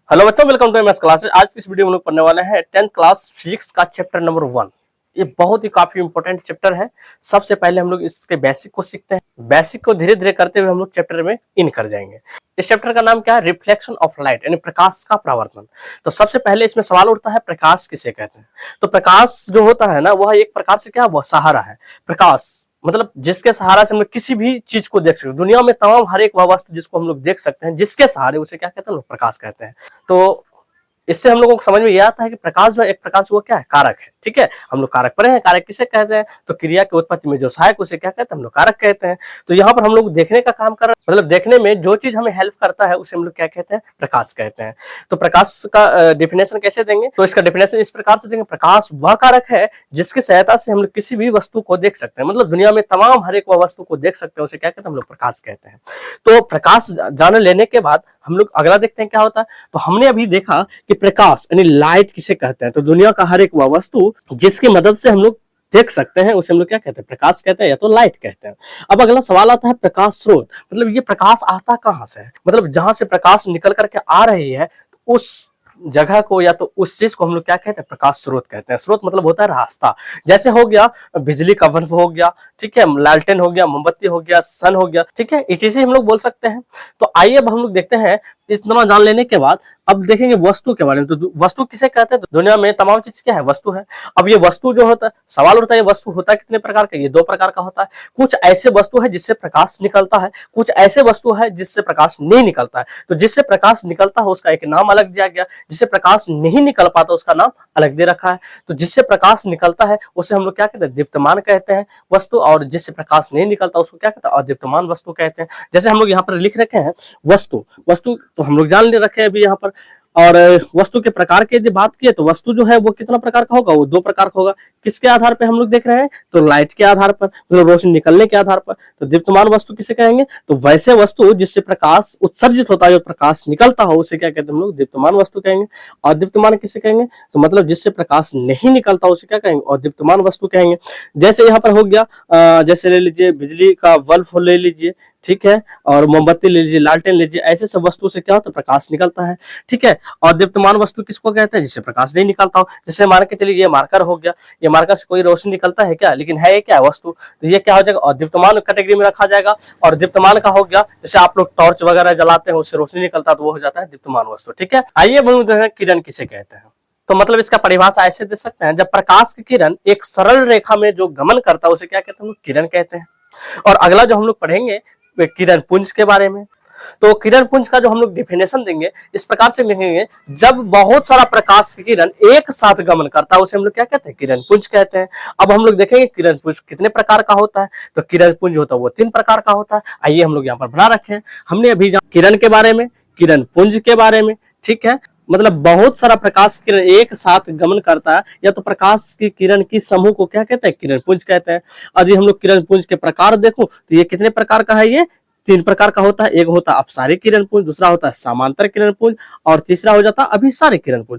Hello बच्चों, welcome to MS classes. आज की इस वीडियो में हम लोग पढ़ने वाले हैं 10th क्लास फिजिक्स का चैप्टर नंबर 1। ये बहुत ही काफी इंपॉर्टेंट चैप्टर है। सबसे पहले हम लोग इसके बेसिक को सीखते हैं। बेसिक को धीरे धीरे करते हुए हम लोग चैप्टर में इन कर जाएंगे। इस चैप्टर का नाम क्या है? रिफ्लेक्शन ऑफ लाइट, यानी प्रकाश का परावर्तन। तो सबसे पहले इसमें सवाल उठता है, प्रकाश किसे कहते हैं? तो प्रकाश जो होता है ना, वह एक प्रकार से क्या, वह सहारा है। प्रकाश मतलब जिसके सहारा से हम लोग किसी भी चीज को देख सकते हैं। दुनिया में तमाम हर एक वह वस्तु जिसको हम लोग देख सकते हैं, जिसके सहारे, उसे क्या कहते हैं? लोग प्रकाश कहते हैं। तो इससे हम लोगों को समझ में यह आता है कि प्रकाश जो एक प्रकार से वो क्या है? कारक है। ठीक है, हम लोग कारक पढ़े हैं। कारक किसे कहते हैं? तो क्रिया की उत्पत्ति में जो सहायक, उसे क्या कहते हैं? हम लोग कारक कहते हैं। तो यहाँ पर हम लोग देखने का काम कर रहे हैं, मतलब देखने में जो चीज हमें हेल्प करता है उसे हम लोग क्या कहते हैं? प्रकाश कहते हैं। तो प्रकाश का डेफिनेशन कैसे देंगे? तो इसका डेफिनेशन इस प्रकार से देंगे, प्रकाश वह कारक है जिसकी सहायता से हम लोग किसी भी वस्तु को देख सकते हैं। मतलब दुनिया में तमाम हर एक वह वस्तु को देख सकते हैं, उसे क्या कहते हैं? हम लोग प्रकाश कहते हैं। तो प्रकाश जान लेने के बाद हम लोग अगला देखते हैं क्या होता है। तो हमने अभी देखा कि प्रकाश यानी लाइट किसे कहते हैं। तो दुनिया का हर एक वह वस्तु जिसकी मदद से हम लोग देख सकते हैं, उसे हम लोग क्या कहते हैं? प्रकाश कहते हैं या तो लाइट कहते हैं। अब अगला सवाल आता है, प्रकाश स्रोत। मतलब ये प्रकाश आता कहां से है? मतलब जहां से प्रकाश निकल करके आ रही है, तो उस जगह को या तो उस चीज को हम लोग क्या कहते हैं? प्रकाश स्रोत कहते हैं। स्रोत मतलब होता है रास्ता। जैसे हो गया बिजली का बल्ब हो गया, ठीक है, लालटेन हो गया, मोमबत्ती हो गया, सन हो गया, ठीक है, इटीसी हम लोग बोल सकते हैं। तो आइए अब हम लोग देखते हैं। इतना जान लेने के बाद अब देखेंगे वस्तु के बारे में। तो वस्तु किसे कहते हैं? तो दुनिया में तमाम चीज क्या है? वस्तु है। अब ये वस्तु जो होता है, सवाल उठता है, ये वस्तु होता है कितने प्रकार का? ये दो प्रकार का होता है। कुछ ऐसे वस्तु है जिससे प्रकाश निकलता है, कुछ ऐसे वस्तु है जिससे प्रकाश नहीं निकलता है। तो जिससे प्रकाश निकलता है उसका एक नाम अलग दिया गया, जिससे प्रकाश नहीं निकल पाता उसका नाम अलग दे रखा है। तो जिससे प्रकाश निकलता है उसे हम लोग क्या कहते हैं? दीप्तमान कहते हैं वस्तु, और जिससे प्रकाश नहीं निकलता उसको क्या कहते हैं? अदीप्तमान वस्तु कहते हैं। जैसे हम लोग यहाँ पर लिख रखे हैं वस्तु। वस्तु तो हम लोग जान ले रखे हैं अभी यहाँ पर। और वस्तु के प्रकार की यदि बात की तो वस्तु जो है वो कितना प्रकार का होगा? वो दो प्रकार का होगा। किसके आधार पे हम लोग देख रहे हैं? तो लाइट के आधार पर, मतलब रोशनी निकलने के आधार पर। तो दीप्तमान वस्तु किसे कहेंगे? तो वैसे वस्तु जिससे प्रकाश उत्सर्जित होता है, जो प्रकाश निकलता हो, उसे क्या कहते हैं? हम लोग दीप्तमान वस्तु कहेंगे। और दीप्तमान किसे कहेंगे? तो मतलब जिससे प्रकाश नहीं निकलता उसे क्या कहेंगे? और दीप्तमान वस्तु कहेंगे। जैसे यहाँ पर हो गया, जैसे ले लीजिए बिजली का बल्ब ले लीजिए, ठीक है, और मोमबत्ती ले लीजिए, लालटेन लीजिए, ऐसे सब वस्तु से क्या होता है? प्रकाश निकलता है। ठीक है, और दीप्तमान वस्तु किसको कहते हैं? जिससे प्रकाश नहीं निकलता हो। जैसे मान के चलिए ये मार्कर हो गया, ये मार्कर से कोई रोशनी निकलता है क्या? लेकिन है ये क्या? वस्तु। तो ये क्या हो जाएगा? और दीप्तमान कैटेगरी में रखा जाएगा। और दीप्तमान का हो गया, जैसे आप लोग टॉर्च वगैरह जलाते हैं, उससे रोशनी निकलता है, तो वो हो जाता है दीप्तमान वस्तु। ठीक है, आइए हम किरण किसे कहते हैं। तो मतलब इसका परिभाषा ऐसे दे सकते हैं, जब प्रकाश की किरण एक सरल रेखा में जो गमन करता है उसे क्या कहते हैं? किरण कहते हैं। और अगला जो हम लोग पढ़ेंगे किरण पुंज के बारे में। तो किरण पुंज का जो हम लोग डिफिनेशन देंगे, इस प्रकार से लिखेंगे, जब बहुत सारा प्रकाश की किरण एक साथ गमन करता है उसे हम लोग क्या कहते हैं? किरण पुंज कहते हैं। अब हम लोग देखेंगे किरण पुंज कितने प्रकार का होता है। तो किरण पुंज होता है वो 3 प्रकार का होता है। आइए हम लोग यहाँ पर बना रखे हैं। हमने अभी किरण के बारे में, किरण पुंज के बारे में, ठीक है, मतलब बहुत सारा प्रकाश किरण एक साथ गमन करता है, या तो प्रकाश की किरण की समूह को क्या कहते हैं? किरण पुंज कहते हैं। यदि हम लोग किरण पुंज के प्रकार देखो तो ये कितने प्रकार का है? ये 3 प्रकार का होता है। एक होता है अपसारी किरण पुंज, दूसरा होता है समांतर किरण पुंज, और तीसरा हो जाता है अभिसारी किरण पुंज।